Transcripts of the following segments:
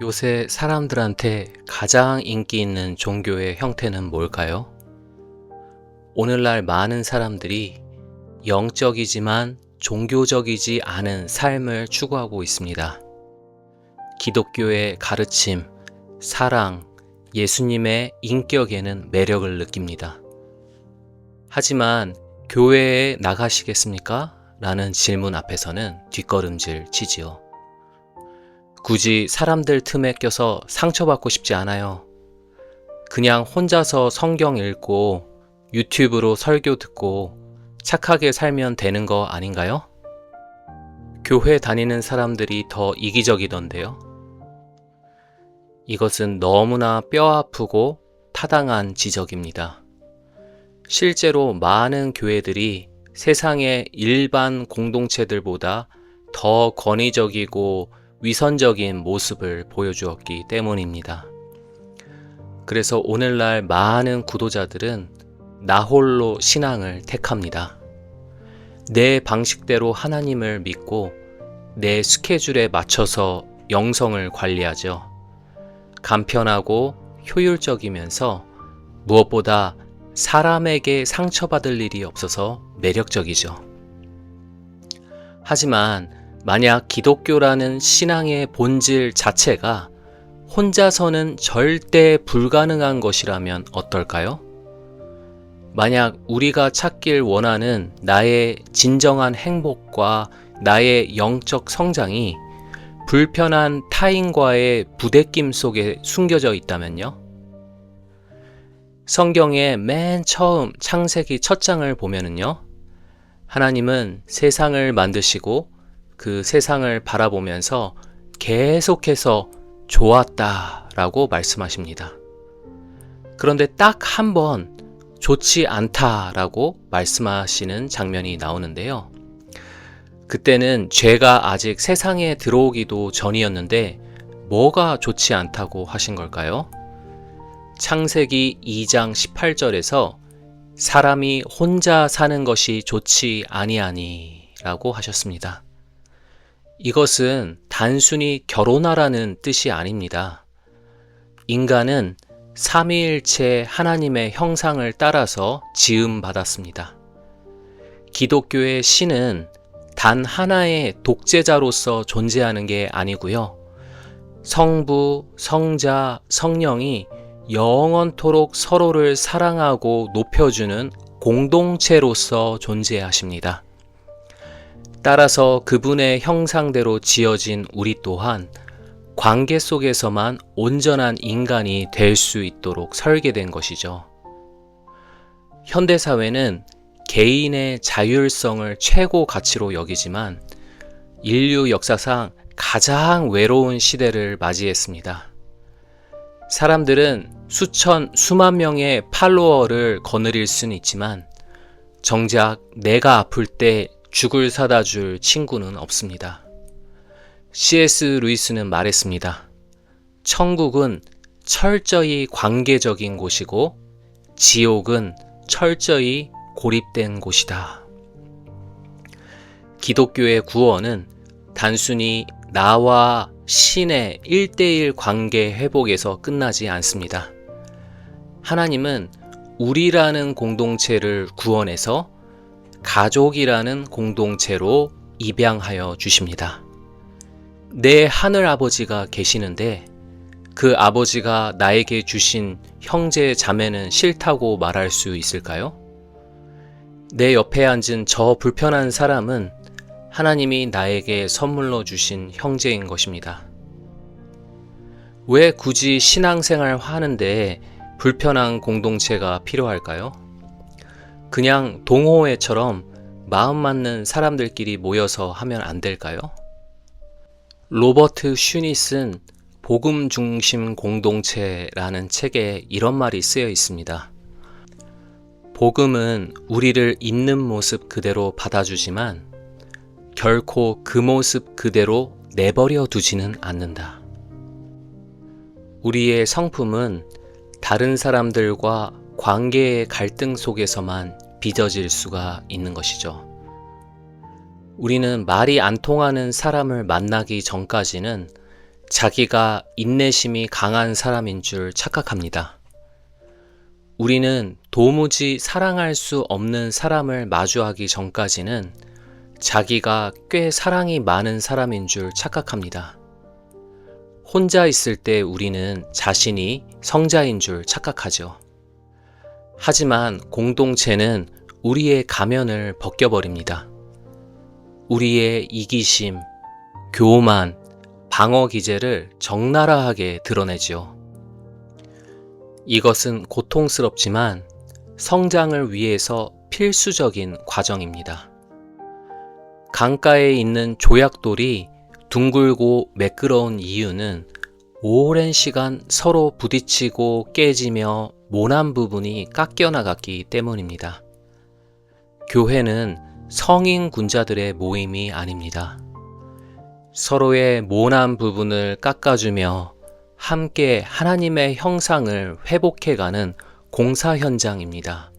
요새 사람들한테 가장 인기 있는 종교의 형태는 뭘까요? 오늘날 많은 사람들이 영적이지만 종교적이지 않은 삶을 추구하고 있습니다. 기독교의 가르침, 사랑, 예수님의 인격에는 매력을 느낍니다. 하지만 교회에 나가시겠습니까? 라는 질문 앞에서는 뒷걸음질 치지요. 굳이 사람들 틈에 껴서 상처받고 싶지 않아요. 그냥 혼자서 성경 읽고 유튜브로 설교 듣고 착하게 살면 되는 거 아닌가요? 교회 다니는 사람들이 더 이기적이던데요. 이것은 너무나 뼈아프고 타당한 지적입니다. 실제로 많은 교회들이 세상의 일반 공동체들보다 더 권위적이고 위선적인 모습을 보여주었기 때문입니다. 그래서 오늘날 많은 구도자들은 나홀로 신앙을 택합니다. 내 방식대로 하나님을 믿고 내 스케줄에 맞춰서 영성을 관리하죠. 간편하고 효율적이면서 무엇보다 사람에게 상처받을 일이 없어서 매력적이죠. 하지만 만약 기독교라는 신앙의 본질 자체가 혼자서는 절대 불가능한 것이라면 어떨까요? 만약 우리가 찾길 원하는 나의 진정한 행복과 나의 영적 성장이 불편한 타인과의 부대낌 속에 숨겨져 있다면요? 성경의 맨 처음 창세기 첫 장을 보면은요, 하나님은 세상을 만드시고 그 세상을 바라보면서 계속해서 좋았다라고 말씀하십니다. 그런데 딱 한 번 좋지 않다라고 말씀하시는 장면이 나오는데요. 그때는 죄가 아직 세상에 들어오기도 전이었는데 뭐가 좋지 않다고 하신 걸까요? 창세기 2장 18절에서 사람이 혼자 사는 것이 좋지 아니하니 라고 하셨습니다. 이것은 단순히 결혼하라는 뜻이 아닙니다. 인간은 삼위일체 하나님의 형상을 따라서 지음받았습니다. 기독교의 신은 단 하나의 독재자로서 존재하는 게 아니고요. 성부, 성자, 성령이 영원토록 서로를 사랑하고 높여주는 공동체로서 존재하십니다. 따라서 그분의 형상대로 지어진 우리 또한 관계 속에서만 온전한 인간이 될 수 있도록 설계된 것이죠. 현대사회는 개인의 자율성을 최고 가치로 여기지만 인류 역사상 가장 외로운 시대를 맞이했습니다. 사람들은 수만 명의 팔로워를 거느릴 수는 있지만 정작 내가 아플 때 죽을 사다 줄 친구는 없습니다. C.S. 루이스는 말했습니다. 천국은 철저히 관계적인 곳이고 지옥은 철저히 고립된 곳이다. 기독교의 구원은 단순히 나와 신의 1:1 관계 회복에서 끝나지 않습니다. 하나님은 우리라는 공동체를 구원해서 가족이라는 공동체로 입양하여 주십니다. 내 하늘 아버지가 계시는데 그 아버지가 나에게 주신 형제 자매는 싫다고 말할 수 있을까요? 내 옆에 앉은 저 불편한 사람은 하나님이 나에게 선물로 주신 형제인 것입니다. 왜 굳이 신앙생활 하는데 불편한 공동체가 필요할까요? 그냥 동호회처럼 마음 맞는 사람들끼리 모여서 하면 안 될까요? 로버트 슈니 쓴 복음 중심 공동체라는 책에 이런 말이 쓰여 있습니다. 복음은 우리를 있는 모습 그대로 받아주지만 결코 그 모습 그대로 내버려 두지는 않는다. 우리의 성품은 다른 사람들과 관계의 갈등 속에서만 빚어질 수가 있는 것이죠. 우리는 말이 안 통하는 사람을 만나기 전까지는 자기가 인내심이 강한 사람인 줄 착각합니다. 우리는 도무지 사랑할 수 없는 사람을 마주하기 전까지는 자기가 꽤 사랑이 많은 사람인 줄 착각합니다. 혼자 있을 때 우리는 자신이 성자인 줄 착각하죠. 하지만 공동체는 우리의 가면을 벗겨버립니다. 우리의 이기심, 교만, 방어 기제를 적나라하게 드러내죠. 이것은 고통스럽지만 성장을 위해서 필수적인 과정입니다. 강가에 있는 조약돌이 둥글고 매끄러운 이유는 오랜 시간 서로 부딪히고 깨지며 모난 부분이 깎여나갔기 때문입니다. 교회는 성인 군자들의 모임이 아닙니다. 서로의 모난 부분을 깎아주며 함께 하나님의 형상을 회복해가는 공사 현장입니다.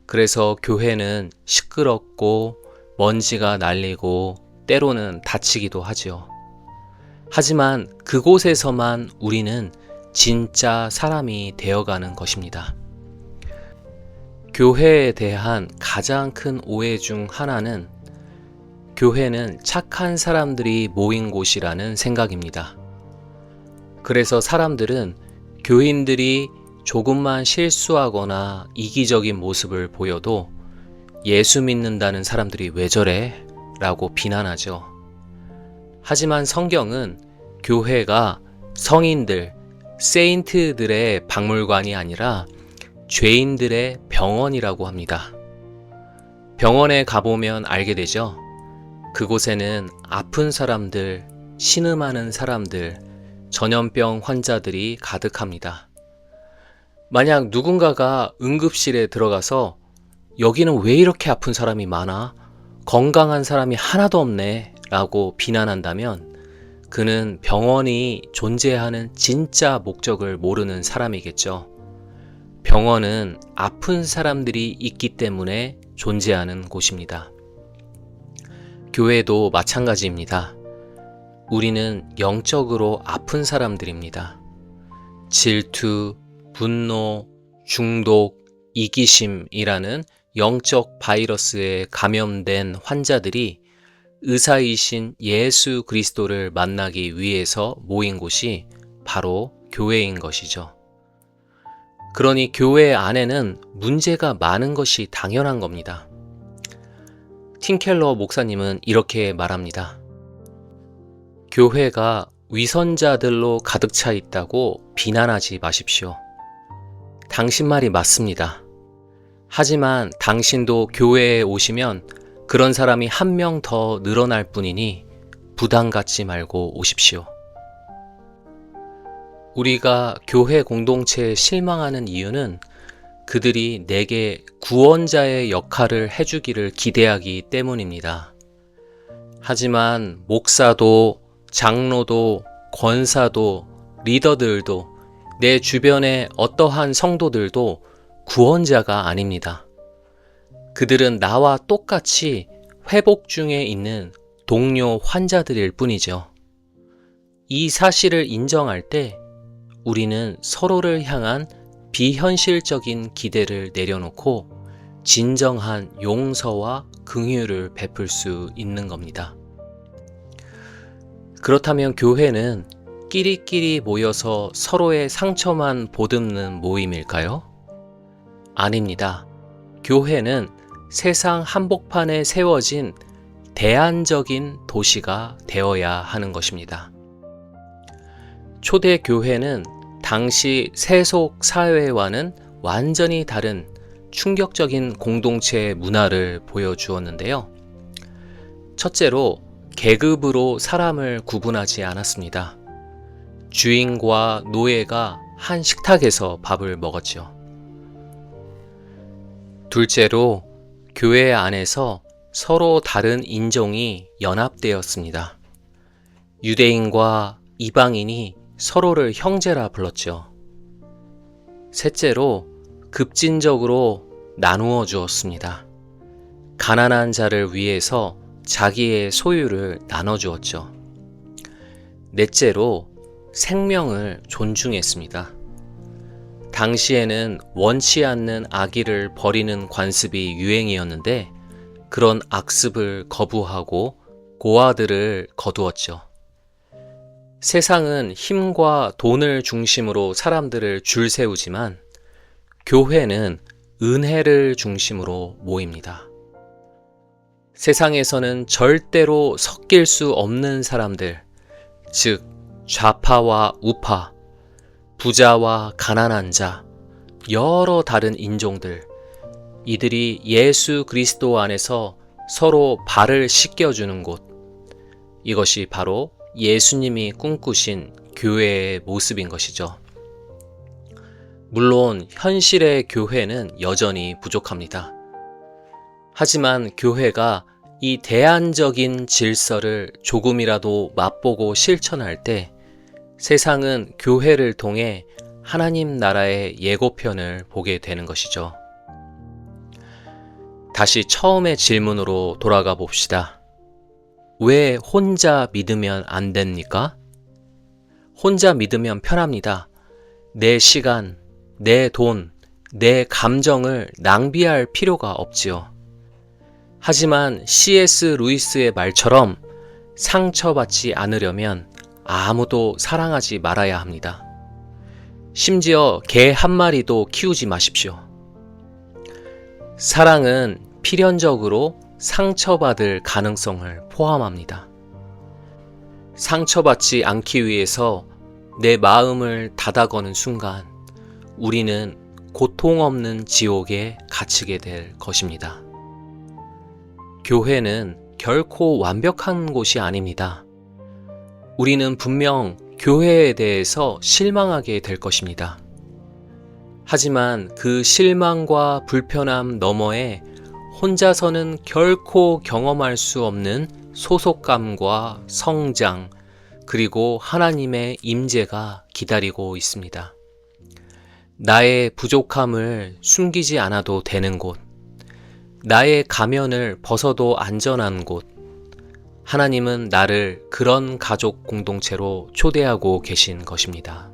그래서 교회는 시끄럽고 먼지가 날리고 때로는 다치기도 하죠. 하지만 그곳에서만 우리는 진짜 사람이 되어가는 것입니다. 교회에 대한 가장 큰 오해 중 하나는 교회는 착한 사람들이 모인 곳이라는 생각입니다. 그래서 사람들은 교인들이 조금만 실수하거나 이기적인 모습을 보여도 예수 믿는다는 사람들이 왜 저래? 라고 비난하죠. 하지만 성경은 교회가 성인들, 세인트들의 박물관이 아니라 죄인들의 병원이라고 합니다. 병원에 가보면 알게 되죠. 그곳에는 아픈 사람들, 신음하는 사람들, 전염병 환자들이 가득합니다. 만약 누군가가 응급실에 들어가서 여기는 왜 이렇게 아픈 사람이 많아? 건강한 사람이 하나도 없네 라고 비난한다면 그는 병원이 존재하는 진짜 목적을 모르는 사람이겠죠. 병원은 아픈 사람들이 있기 때문에 존재하는 곳입니다. 교회도 마찬가지입니다. 우리는 영적으로 아픈 사람들입니다. 질투, 분노, 중독, 이기심이라는 영적 바이러스에 감염된 환자들이 의사이신 예수 그리스도를 만나기 위해서 모인 곳이 바로 교회인 것이죠. 그러니 교회 안에는 문제가 많은 것이 당연한 겁니다. 팀 켈러 목사님은 이렇게 말합니다. 교회가 위선자들로 가득 차 있다고 비난하지 마십시오. 당신 말이 맞습니다. 하지만 당신도 교회에 오시면 그런 사람이 한 명 더 늘어날 뿐이니 부담 갖지 말고 오십시오. 우리가 교회 공동체에 실망하는 이유는 그들이 내게 구원자의 역할을 해주기를 기대하기 때문입니다. 하지만 목사도, 장로도, 권사도, 리더들도, 내 주변의 어떠한 성도들도 구원자가 아닙니다. 그들은 나와 똑같이 회복 중에 있는 동료 환자들일 뿐이죠. 이 사실을 인정할 때 우리는 서로를 향한 비현실적인 기대를 내려놓고 진정한 용서와 긍휼을 베풀 수 있는 겁니다. 그렇다면 교회는 끼리끼리 모여서 서로의 상처만 보듬는 모임일까요? 아닙니다. 교회는 세상 한복판에 세워진 대안적인 도시가 되어야 하는 것입니다. 초대 교회는 당시 세속 사회와는 완전히 다른 충격적인 공동체 문화를 보여주었는데요. 첫째로 계급으로 사람을 구분하지 않았습니다. 주인과 노예가 한 식탁에서 밥을 먹었죠. 둘째로 교회 안에서 서로 다른 인종이 연합되었습니다. 유대인과 이방인이 서로를 형제라 불렀죠. 셋째로 급진적으로 나누어 주었습니다. 가난한 자를 위해서 자기의 소유를 나눠 주었죠. 넷째로 생명을 존중했습니다. 당시에는 원치 않는 아기를 버리는 관습이 유행이었는데 그런 악습을 거부하고 고아들을 거두었죠. 세상은 힘과 돈을 중심으로 사람들을 줄 세우지만 교회는 은혜를 중심으로 모입니다. 세상에서는 절대로 섞일 수 없는 사람들, 즉 좌파와 우파, 부자와 가난한 자, 여러 다른 인종들, 이들이 예수 그리스도 안에서 서로 발을 씻겨주는 곳, 이것이 바로 예수님이 꿈꾸신 교회의 모습인 것이죠. 물론 현실의 교회는 여전히 부족합니다. 하지만 교회가 이 대안적인 질서를 조금이라도 맛보고 실천할 때 세상은 교회를 통해 하나님 나라의 예고편을 보게 되는 것이죠. 다시 처음의 질문으로 돌아가 봅시다. 왜 혼자 믿으면 안 됩니까? 혼자 믿으면 편합니다. 내 시간, 내 돈, 내 감정을 낭비할 필요가 없지요. 하지만 C.S. 루이스의 말처럼 상처받지 않으려면 아무도 사랑하지 말아야 합니다. 심지어 개 한 마리도 키우지 마십시오. 사랑은 필연적으로 상처받을 가능성을 포함합니다. 상처받지 않기 위해서 내 마음을 닫아거는 순간 우리는 고통 없는 지옥에 갇히게 될 것입니다. 교회는 결코 완벽한 곳이 아닙니다. 우리는 분명 교회에 대해서 실망하게 될 것입니다. 하지만 그 실망과 불편함 너머에 혼자서는 결코 경험할 수 없는 소속감과 성장, 그리고 하나님의 임재가 기다리고 있습니다. 나의 부족함을 숨기지 않아도 되는 곳, 나의 가면을 벗어도 안전한 곳, 하나님은 나를 그런 가족 공동체로 초대하고 계신 것입니다.